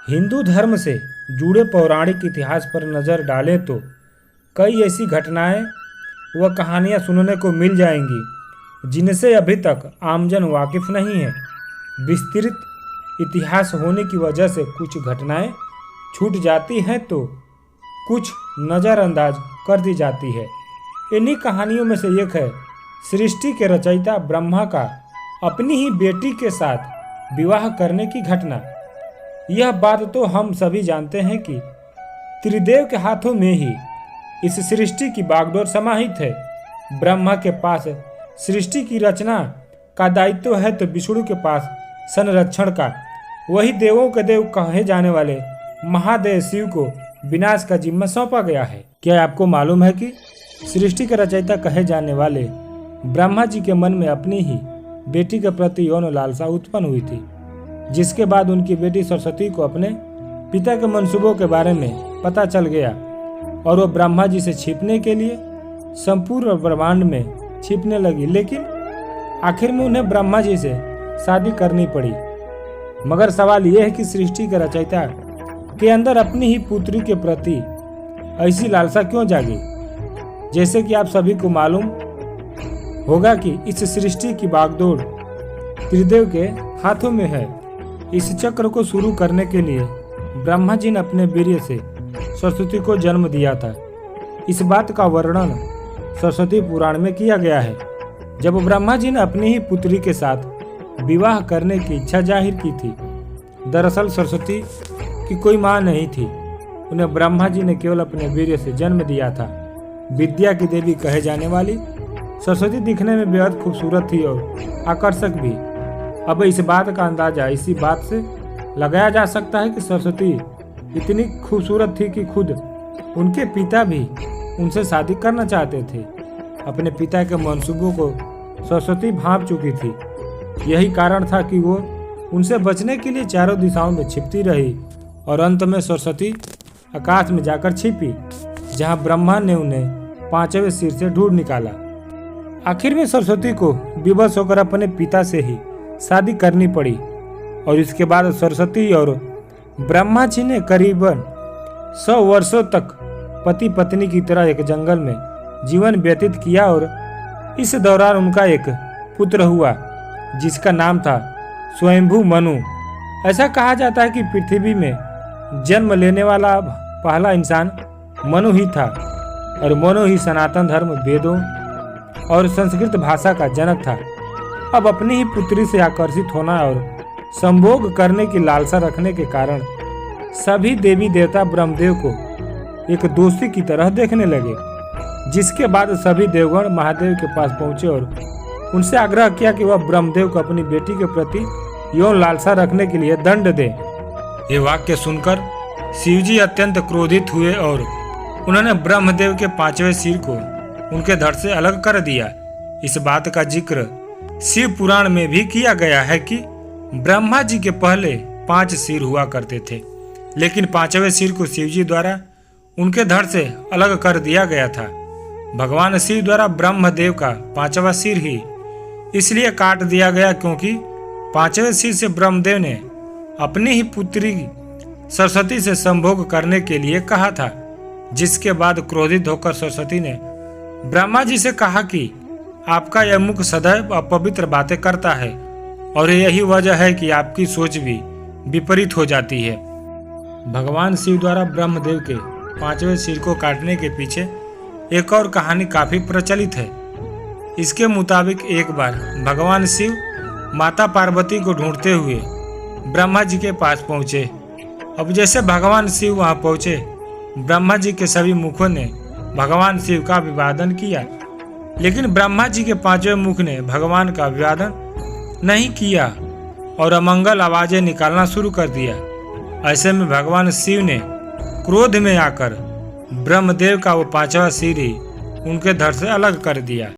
हिंदू धर्म से जुड़े पौराणिक इतिहास पर नज़र डालें तो कई ऐसी घटनाएं व कहानियां सुनने को मिल जाएंगी जिनसे अभी तक आमजन वाकिफ नहीं है। विस्तृत इतिहास होने की वजह से कुछ घटनाएं छूट जाती हैं तो कुछ नज़रअंदाज कर दी जाती है। इन्हीं कहानियों में से एक है सृष्टि के रचयिता ब्रह्मा का अपनी ही बेटी के साथ विवाह करने की घटना। यह बात तो हम सभी जानते हैं कि त्रिदेव के हाथों में ही इस सृष्टि की बागडोर समाहित है। ब्रह्मा के पास सृष्टि की रचना का दायित्व है तो विष्णु के पास संरक्षण का। वही देवों के देव कहे जाने वाले महादेव शिव को विनाश का जिम्मा सौंपा गया है। क्या आपको मालूम है कि सृष्टि के रचयिता कहे जाने वाले ब्रह्मा जी के मन में अपनी ही बेटी के प्रति यौन लालसा उत्पन्न हुई थी, जिसके बाद उनकी बेटी सरस्वती को अपने पिता के मंसूबों के बारे में पता चल गया और वो ब्रह्मा जी से छिपने के लिए संपूर्ण ब्रह्मांड में छिपने लगी। लेकिन आखिर में उन्हें ब्रह्मा जी से शादी करनी पड़ी। मगर सवाल यह है कि सृष्टि के रचयिता के अंदर अपनी ही पुत्री के प्रति ऐसी लालसा क्यों जागी। जैसे कि आप सभी को मालूम होगा कि इस सृष्टि की बागडोर त्रिदेव के हाथों में है। इस चक्र को शुरू करने के लिए ब्रह्मा जी ने अपने वीर्य से सरस्वती को जन्म दिया था। इस बात का वर्णन सरस्वती पुराण में किया गया है। जब ब्रह्मा जी ने अपनी ही पुत्री के साथ विवाह करने की इच्छा जाहिर की थी। दरअसल सरस्वती की कोई मां नहीं थी, उन्हें ब्रह्मा जी ने केवल अपने वीर्य से जन्म दिया था। विद्या की देवी कहे जाने वाली सरस्वती दिखने में बेहद खूबसूरत थी और आकर्षक भी। अब इस बात का अंदाजा इसी बात से लगाया जा सकता है कि सरस्वती इतनी खूबसूरत थी कि खुद उनके पिता भी उनसे शादी करना चाहते थे। अपने पिता के मंसूबों को सरस्वती भांप चुकी थी। यही कारण था कि वो उनसे बचने के लिए चारों दिशाओं में छिपती रही और अंत में सरस्वती आकाश में जाकर छिपी, जहां ब्रह्मा ने उन्हें पांचवें सिर से ढूंढ निकाला। आखिर में सरस्वती को विवश होकर अपने पिता से ही शादी करनी पड़ी और इसके बाद सरस्वती और ब्रह्मा जी ने करीबन 100 वर्षों तक पति पत्नी की तरह एक जंगल में जीवन व्यतीत किया और इस दौरान उनका एक पुत्र हुआ जिसका नाम था स्वयंभू मनु। ऐसा कहा जाता है कि पृथ्वी में जन्म लेने वाला पहला इंसान मनु ही था और मनु ही सनातन धर्म, वेदों और संस्कृत भाषा का जनक था। अब अपनी ही पुत्री से आकर्षित होना और संभोग करने की लालसा रखने के कारण सभी देवी देवता ब्रह्मदेव को एक दोषी की तरह देखने लगे, जिसके बाद सभी देवगण महादेव के पास पहुंचे और उनसे आग्रह किया कि वह ब्रह्मदेव को अपनी बेटी के प्रति यौन लालसा रखने के लिए दंड दे। ये वाक्य सुनकर शिवजी अत्यंत क्रोधित हुए और उन्होंने ब्रह्मदेव के पांचवें सिर को उनके धड़ से अलग कर दिया। इस बात का जिक्र शिव पुराण में भी किया गया है कि ब्रह्मा जी के पहले 5 सिर हुआ करते थे, लेकिन पांचवें सिर को शिवजी द्वारा उनके धड़ से अलग कर दिया गया था। भगवान शिव द्वारा ब्रह्मदेव का 5वां सिर ही इसलिए काट दिया गया क्योंकि 5वें सिर से ब्रह्मदेव ने अपनी ही पुत्री सरस्वती से संभोग करने के लिए कहा था, जिसके बाद क्रोधित होकर सरस्वती ने ब्रह्मा जी से कहा कि आपका यह मुख सदैव अपवित्र बातें करता है और यही वजह है कि आपकी सोच भी विपरीत हो जाती है। भगवान शिव द्वारा ब्रह्मदेव के 5वें सिर को काटने के पीछे एक और कहानी काफी प्रचलित है। इसके मुताबिक एक बार भगवान शिव माता पार्वती को ढूंढते हुए ब्रह्मा जी के पास पहुंचे। अब जैसे भगवान शिव वहां पहुंचे, ब्रह्मा जी के सभी मुखों ने भगवान शिव का अभिवादन किया, लेकिन ब्रह्मा जी के 5वें मुख ने भगवान का अभिवादन नहीं किया और अमंगल आवाजें निकालना शुरू कर दिया। ऐसे में भगवान शिव ने क्रोध में आकर ब्रह्मदेव का वो 5वां सिर ही उनके धड़ से अलग कर दिया।